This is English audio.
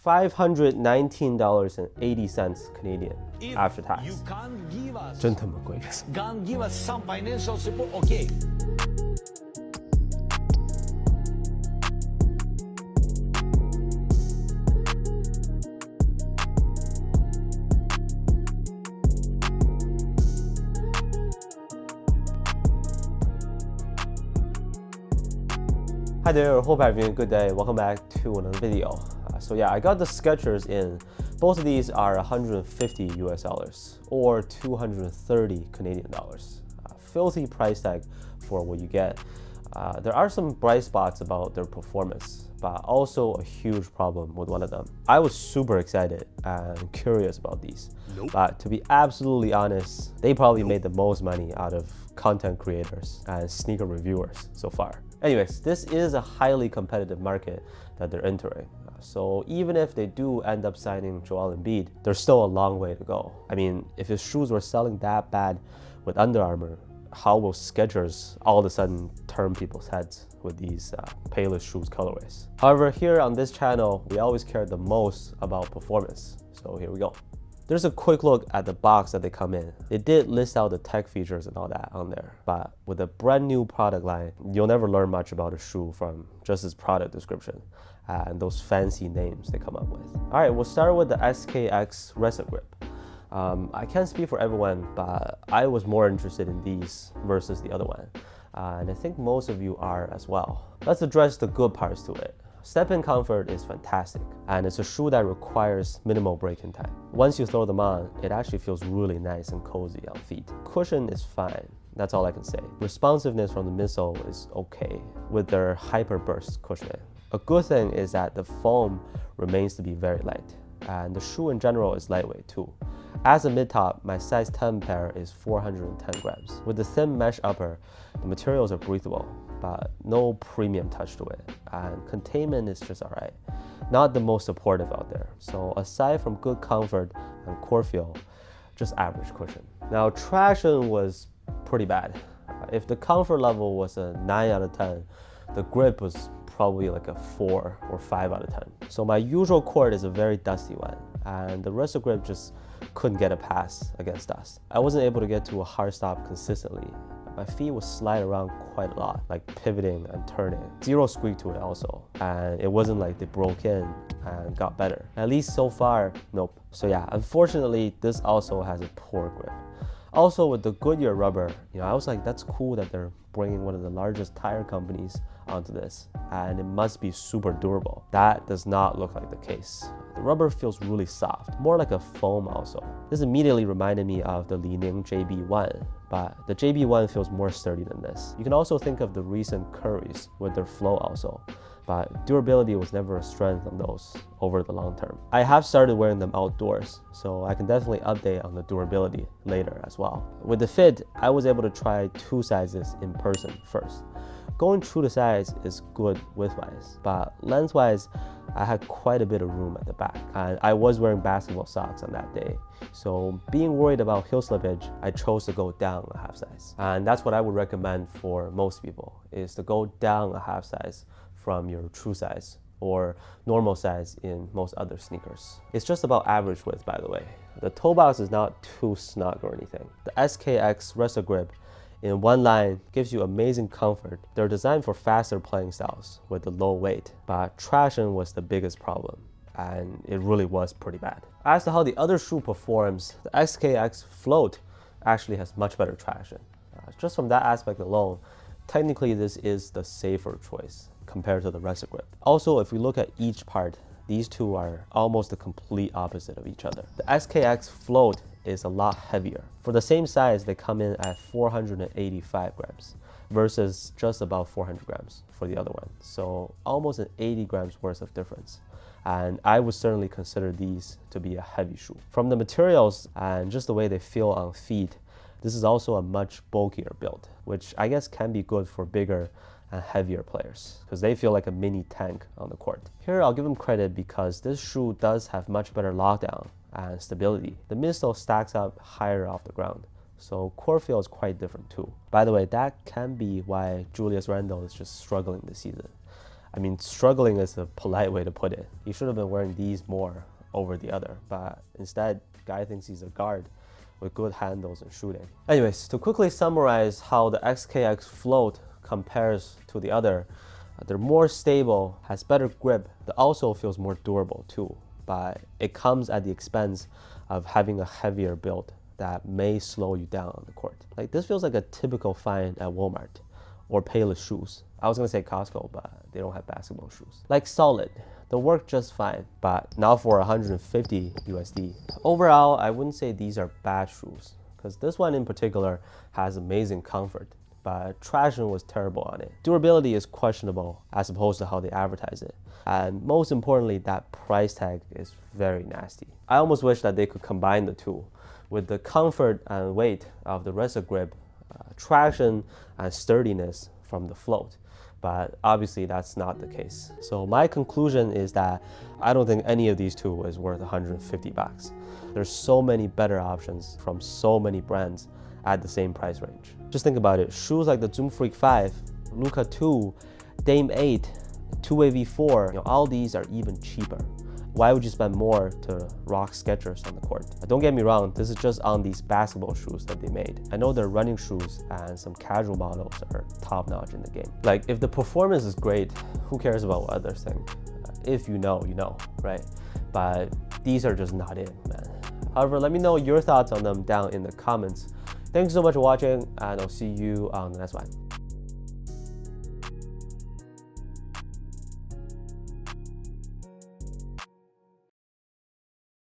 $519.80 Canadian after tax. You can't give us, 真他妈贵。 can't give us some financial support, okay. Hi there, hope you're having a good day. Welcome back to another video. So yeah, I got the Skechers in. Both of these are 150 US dollars or 230 Canadian dollars. Filthy price tag for what you get. There are some bright spots about their performance, but also a huge problem with one of them. I was super excited and curious about these. But to be absolutely honest, they probably made the most money out of content creators and sneaker reviewers so far. Anyways, this is a highly competitive market that they're entering. So even if they do end up signing Joel Embiid, there's still a long way to go. I mean, if his shoes were selling that bad with Under Armour, how will Skechers all of a sudden turn people's heads with these Payless shoes colorways? However, here on this channel, we always care the most about performance. So here we go. There's a quick look at the box that they come in. They did list out the tech features and all that on there, but with a brand new product line, you'll never learn much about a shoe from just its product description and those fancy names they come up with. All right, we'll start with the SKX RESAGRIP. I can't speak for everyone, but I was more interested in these versus the other one. And I think most of you are as well. Let's address the good parts to it. Step-in comfort is fantastic, and it's a shoe that requires minimal break-in time. Once you throw them on, it actually feels really nice and cozy on feet. Cushion is fine, that's all I can say. Responsiveness from the midsole is okay with their hyper burst cushioning. A good thing is that the foam remains to be very light, and the shoe in general is lightweight too. As a mid-top, my size 10 pair is 410 grams. With the thin mesh upper, the materials are breathable, but no premium touch to it, and containment is just alright. Not the most supportive out there. So aside from good comfort and core feel, just average cushion. Now traction was pretty bad. If the comfort level was a 9 out of 10, the grip was probably like a 4 or 5 out of 10. So my usual court is a very dusty one, and the RESAGRIP just couldn't get a pass against dust. I wasn't able to get to a hard stop consistently. My feet would slide around quite a lot, like pivoting and turning. Zero squeak to it also. And it wasn't like they broke in and got better. At least so far, nope. So yeah, unfortunately, this also has a poor grip. Also with the Goodyear rubber, I was like, that's cool that they're bringing one of the largest tire companies onto this, and it must be super durable. That does not look like the case. The rubber feels really soft, more like a foam also. This immediately reminded me of the Li-Ning JB1, but the JB1 feels more sturdy than this. You can also think of the recent Currys with their Flow also, but durability was never a strength on those over the long term. I have started wearing them outdoors, so I can definitely update on the durability later as well. With the fit, I was able to try 2 sizes in person first. Going true to size is good width-wise, but length-wise, I had quite a bit of room at the back, and I was wearing basketball socks on that day. So being worried about heel slippage, I chose to go down a half size. And that's what I would recommend for most people, is to go down a half size from your true size or normal size in most other sneakers. It's just about average width, by the way. The toe box is not too snug or anything. The SKX RESAGRIP in one line gives you amazing comfort. They're designed for faster playing styles with the low weight, but traction was the biggest problem, and it really was pretty bad. As to how the other shoe performs, the SKX Float actually has much better traction. Just from that aspect alone, technically this is the safer choice compared to the RESAGRIP. Also, if we look at each part, these two are almost the complete opposite of each other. The SKX Float is a lot heavier. For the same size, they come in at 485 grams versus just about 400 grams for the other one. So almost an 80 grams worth of difference. And I would certainly consider these to be a heavy shoe. From the materials and just the way they feel on feet, this is also a much bulkier build, which I guess can be good for bigger and heavier players because they feel like a mini tank on the court. Here I'll give them credit because this shoe does have much better lockdown and stability. The midsole stacks up higher off the ground, so core feel is quite different too. By the way, that can be why Julius Randle is just struggling this season. I mean, struggling is a polite way to put it. He should have been wearing these more over the other, but instead, guy thinks he's a guard with good handles and shooting. Anyways, to quickly summarize how the SKX float compares to the other, they're more stable, has better grip. The outsole feels more durable too, but it comes at the expense of having a heavier build that may slow you down on the court. Like, this feels like a typical find at Walmart or Payless shoes. I was gonna say Costco, but they don't have basketball shoes. Like, solid, they'll work just fine, but now for 150 USD. Overall, I wouldn't say these are bad shoes, because this one in particular has amazing comfort, but traction was terrible on it. Durability is questionable as opposed to how they advertise it. And most importantly, that price tag is very nasty. I almost wish that they could combine the two with the comfort and weight of the RESAGRIP, traction and sturdiness from the float. But obviously that's not the case. So my conclusion is that I don't think any of these two is worth 150 bucks. There's so many better options from so many brands at the same price range. Just think about it. Shoes like the Zoom Freak 5, Luka 2, Dame 8, 2A V4, all these are even cheaper. Why would you spend more to rock Skechers on the court? Don't get me wrong, this is just on these basketball shoes that they made. I know their running shoes and some casual models are top notch in the game. Like, if the performance is great, who cares about what others think? If you know, you know, right? But these are just not it, man. However, let me know your thoughts on them down in the comments. Thanks so much for watching, and I'll see you on the next one.